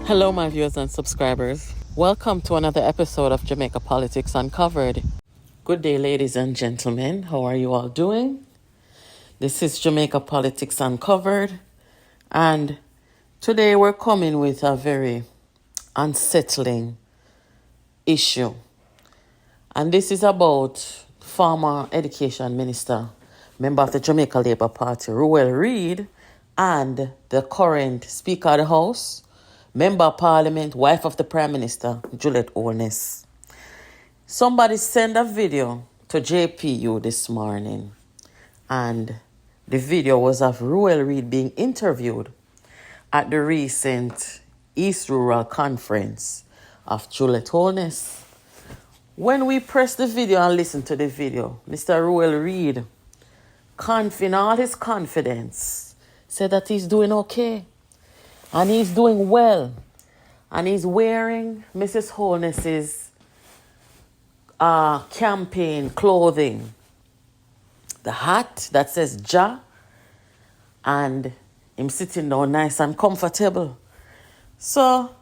Hello, my viewers and subscribers. Welcome to another episode of Jamaica Politics Uncovered. Good day, ladies and gentlemen. How are you all doing? This is Jamaica Politics Uncovered, and today we're coming with a very unsettling issue. And this is about former Education Minister, member of the Jamaica Labour Party, Ruel Reid, and the current Speaker of the House, Member of Parliament, wife of the Prime Minister, Juliet Holness. Somebody sent a video to JPU this morning, and the video was of Ruel Reid being interviewed at the recent East Rural Conference of Juliet Holness. When we press the video and listen to the video, Mr. Ruel Reid, in all his confidence, said that he's doing okay. And he's doing well. And he's wearing Mrs. Holness's campaign clothing. The hat that says Ja. And him sitting down nice and comfortable. So,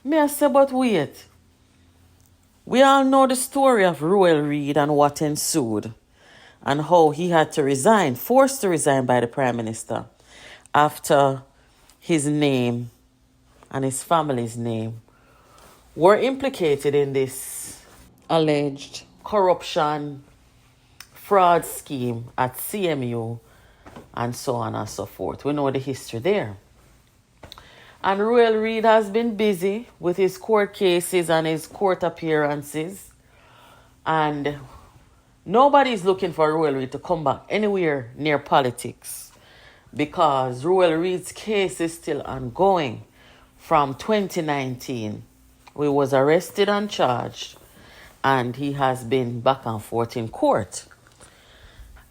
may I say, but wait. We all know the story of Ruel Reid and what ensued. And how he had to resign, forced to resign by the Prime Minister after his name and his family's name were implicated in this alleged corruption, fraud scheme at CMU, and so on and so forth. We know the history there. And Ruel Reid has been busy with his court cases and his court appearances. And nobody's looking for Ruel Reid to come back anywhere near politics, because Ruel Reid's case is still ongoing from 2019. He was arrested and charged, and he has been back and forth in court.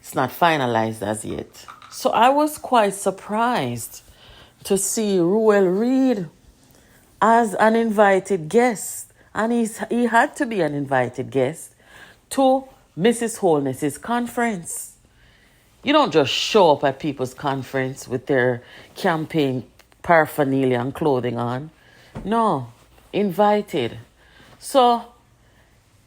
It's not finalized as yet. So I was quite surprised to see Ruel Reid as an invited guest, and he had to be an invited guest to Mrs. Holness's conference. You don't just show up at people's conference with their campaign paraphernalia and clothing on. No, invited. So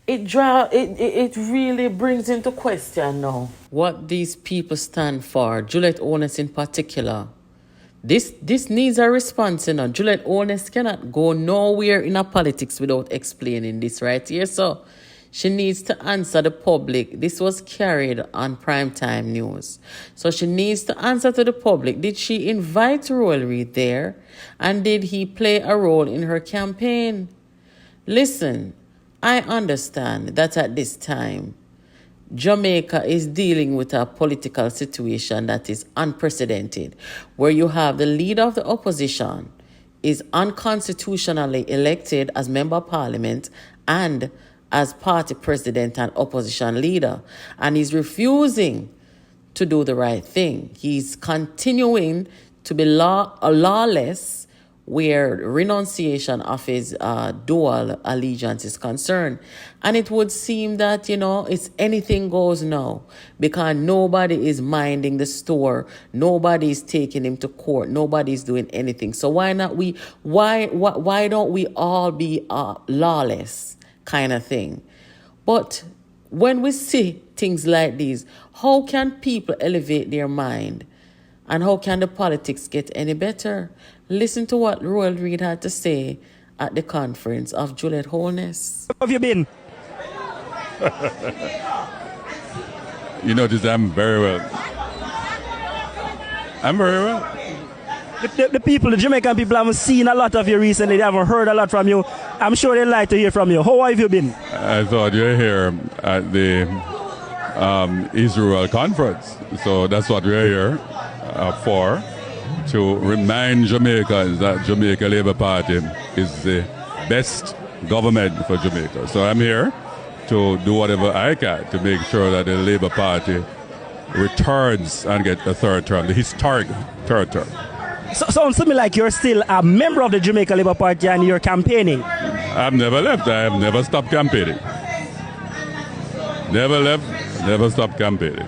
it really brings into question now what these people stand for. Juliet Holness in particular. This needs a response, you know. Juliet Holness cannot go nowhere in a politics without explaining this right here. So she needs to answer the public. This was carried on primetime news. So she needs to answer to the public. Did she invite Ruel Reid there? And did he play a role in her campaign? Listen, I understand that at this time, Jamaica is dealing with a political situation that is unprecedented, where you have the leader of the opposition is unconstitutionally elected as member of parliament and as party president and opposition leader, and he's refusing to do the right thing. He's continuing to be lawless where renunciation of his dual allegiance is concerned. And it would seem that, it's anything goes now, because nobody is minding the store. Nobody is taking him to court. Nobody's doing anything. So why don't we all be lawless kind of thing? But when we see things like these, how can people elevate their mind? And how can the politics get any better? Listen to what Ruel Reid had to say at the conference of Juliet Holness. How have you been? You notice I'm very well. I'm very well. The Jamaican people haven't seen a lot of you recently. They haven't heard a lot from you. I'm sure they'd like to hear from you. How have you been? I thought you were here at the East Rural Conference. So that's what we're here for, to remind Jamaicans that Jamaica Labour Party is the best government for Jamaica. So I'm here to do whatever I can to make sure that the Labour Party returns and get a third term, the historic third term. So sounds to me like you're still a member of the Jamaica Labour Party and you're campaigning. I've never left. I have never stopped campaigning. Never left, never stopped campaigning.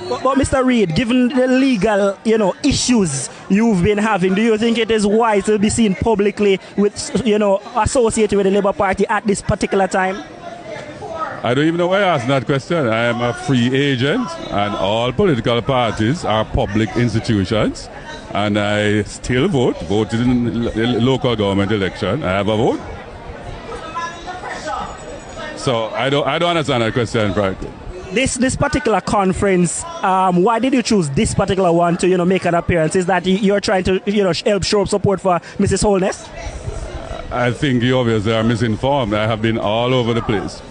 But Mr. Reid, given the legal, issues you've been having, do you think it is wise to be seen publicly with, associated with the Labour Party at this particular time? I don't even know why I asked that question. I am a free agent, and all political parties are public institutions, and I still voted in the local government election. I have a vote. So I don't understand that question, frankly. This particular conference, why did you choose this particular one to make an appearance? Is that you're trying to help show up support for Mrs. Holness? I think you obviously are misinformed. I have been all over the place.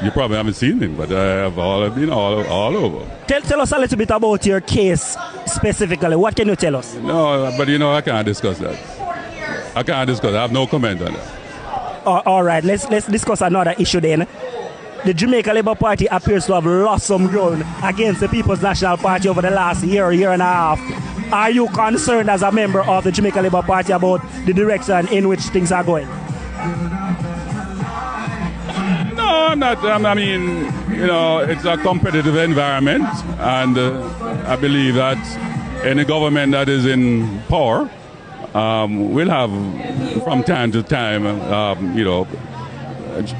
You probably haven't seen it, but I have been all over. Tell us a little bit about your case specifically. What can you tell us? No, but I can't discuss that. I can't discuss. I have no comment on that. All right, let's discuss another issue then. The Jamaica Labour Party appears to have lost some ground against the People's National Party over the last year and a half. Are you concerned as a member of the Jamaica Labour Party about the direction in which things are going? No, I'm not. I mean, it's a competitive environment, and I believe that any government that is in power will have, from time to time,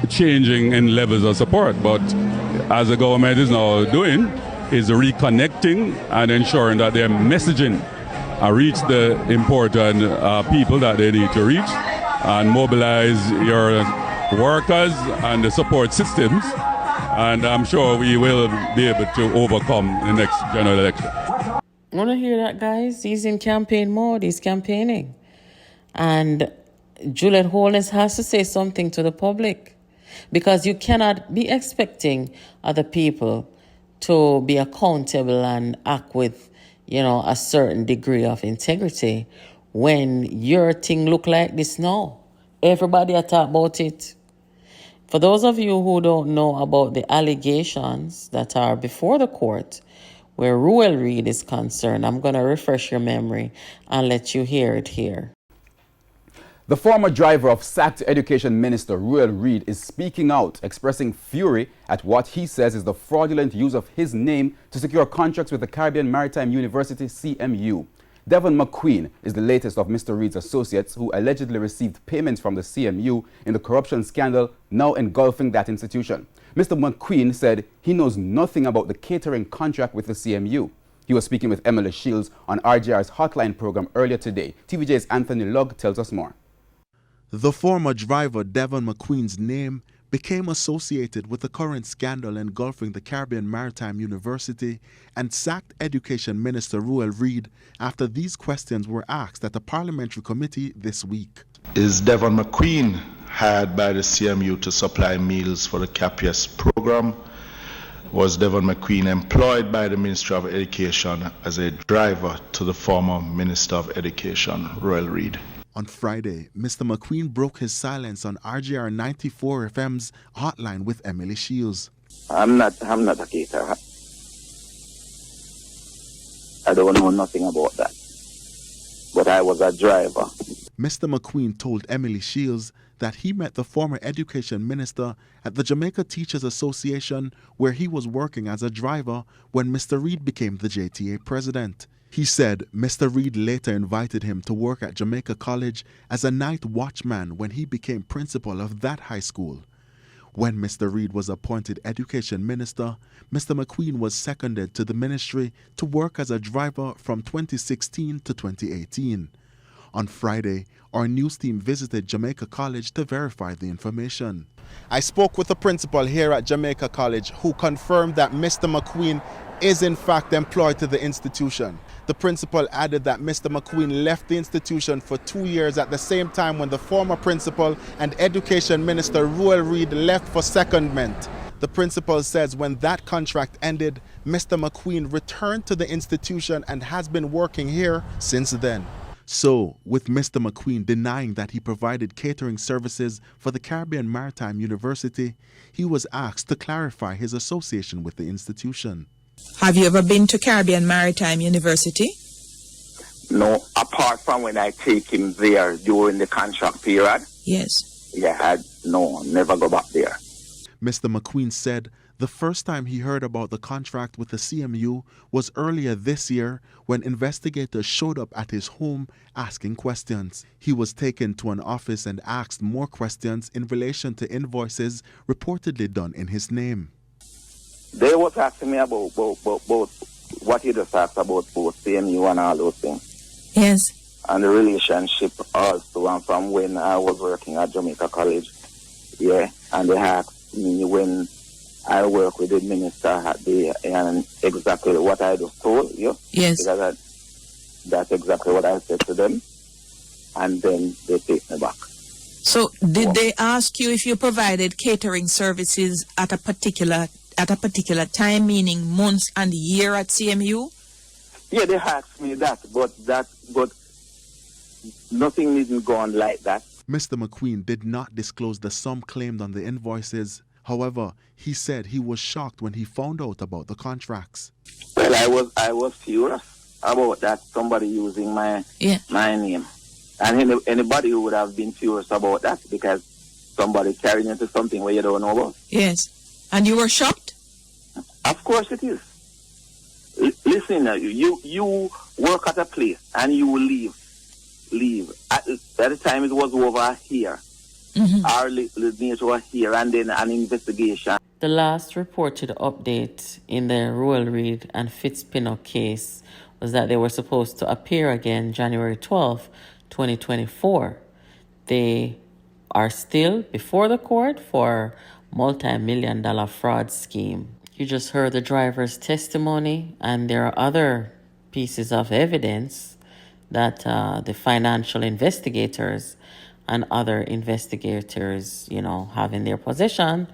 changing in levels of support. But as the government is now doing, is reconnecting and ensuring that their messaging reach the important people that they need to reach, and mobilize your workers and the support systems, and I'm sure we will be able to overcome the next general election. Want to hear that, guys? He's in campaign mode. He's campaigning. And Juliet Holness has to say something to the public, because you cannot be expecting other people to be accountable and act with, a certain degree of integrity when your thing look like this now. Everybody talk about it. For those of you who don't know about the allegations that are before the court, where Ruel Reid is concerned, I'm going to refresh your memory and let you hear it here. The former driver of sacked Education Minister Ruel Reid is speaking out, expressing fury at what he says is the fraudulent use of his name to secure contracts with the Caribbean Maritime University, CMU. Devon McQueen is the latest of Mr. Reid's associates who allegedly received payments from the CMU in the corruption scandal now engulfing that institution. Mr. McQueen said he knows nothing about the catering contract with the CMU. He was speaking with Emily Shields on RJR's Hotline program earlier today. TVJ's Anthony Lugg tells us more. The former driver Devon McQueen's name became associated with the current scandal engulfing the Caribbean Maritime University and sacked Education Minister Ruel Reid after these questions were asked at the parliamentary committee this week. Is Devon McQueen hired by the CMU to supply meals for the CAPIES program? Was Devon McQueen employed by the Ministry of Education as a driver to the former Minister of Education, Ruel Reid? On Friday, Mr. McQueen broke his silence on RJR 94 FM's Hotline with Emily Shields. I'm not a caterer. I don't know nothing about that. But I was a driver. Mr. McQueen told Emily Shields that he met the former education minister at the Jamaica Teachers Association, where he was working as a driver when Mr. Reid became the JTA president. He said Mr. Reid later invited him to work at Jamaica College as a night watchman when he became principal of that high school. When Mr. Reid was appointed education minister, Mr. McQueen was seconded to the ministry to work as a driver from 2016 to 2018. On Friday, our news team visited Jamaica College to verify the information. I spoke with the principal here at Jamaica College who confirmed that Mr. McQueen is in fact employed to the institution. The principal added that Mr. McQueen left the institution for 2 years at the same time when the former principal and education minister Ruel Reid left for secondment. The principal says when that contract ended, Mr. McQueen returned to the institution and has been working here since then. So, with Mr. McQueen denying that he provided catering services for the Caribbean Maritime University, he was asked to clarify his association with the institution. Have you ever been to Caribbean Maritime University? No, apart from when I take him there during the contract period. Yes. Yeah, never go back there. Mr. McQueen said The first time he heard about the contract with the CMU was earlier this year when investigators showed up at his home asking questions. He was taken to an office and asked more questions in relation to invoices reportedly done in his name. They was asking me about what you just asked about CMU and all those things. Yes. And the relationship also, and from when I was working at Jamaica College. Yeah, and they asked me when I work with the minister at the, and exactly what I just told you. Yes. Because that's exactly what I said to them. And then they take me back. So did they ask you if you provided catering services at a particular time, meaning months and year at CMU? Yeah, they asked me that, but nothing didn't go on like that. Mr. McQueen did not disclose the sum claimed on the invoices. However, he said he was shocked when he found out about the contracts. Well, I was furious about that, somebody using my name. And anybody would have been furious about that because somebody carrying into something where you don't know about. Yes. And you were shocked? Of course it is. Listen, you work at a place and you will leave. At the time it was over here. Our listeners were here, and then an investigation. The last reported update in the Ruel Reid and Fitzpinnock case was that they were supposed to appear again January 12th, 2024. They are still before the court for multi-million-dollar fraud scheme. You just heard the driver's testimony, and there are other pieces of evidence that the financial investigators and other investigators, have in their possession.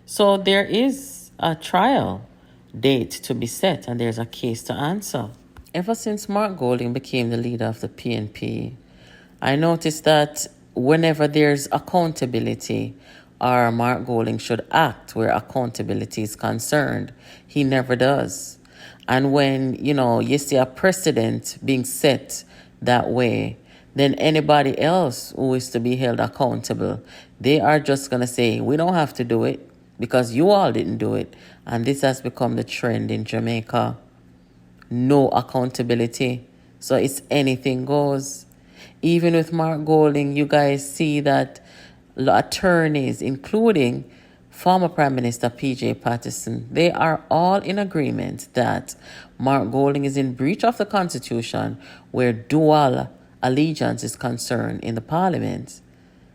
So there is a trial date to be set, and there's a case to answer. Ever since Mark Golding became the leader of the PNP, I noticed that whenever there's accountability, or Mark Golding should act where accountability is concerned, he never does. And when, you see a precedent being set that way, then anybody else who is to be held accountable, they are just going to say, we don't have to do it because you all didn't do it. And this has become the trend in Jamaica. No accountability. So it's anything goes. Even with Mark Golding, you guys see that attorneys, including former Prime Minister P.J. Patterson, they are all in agreement that Mark Golding is in breach of the Constitution where dual allegiance is concerned in the Parliament.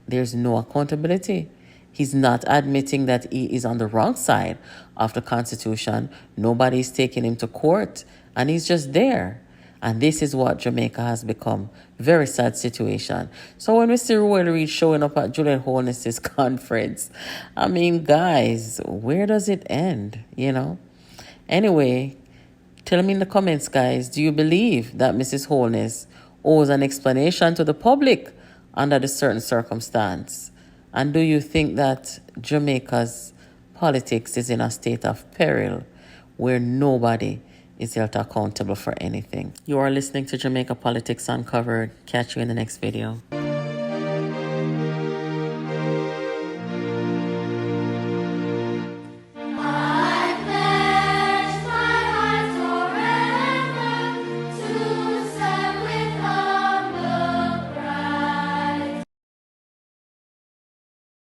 There's no accountability. He's not admitting that he is on the wrong side of the Constitution. Nobody's taking him to court, and he's just there. And this is what Jamaica has become. Very sad situation. So when we see Ruel Reid showing up at Juliet Holness's conference, guys, where does it end, Anyway, tell me in the comments, guys, do you believe that Mrs. Holness owes an explanation to the public under the certain circumstance? And do you think that Jamaica's politics is in a state of peril where nobody is held accountable for anything? You are listening to Jamaica Politics Uncovered. Catch you in the next video.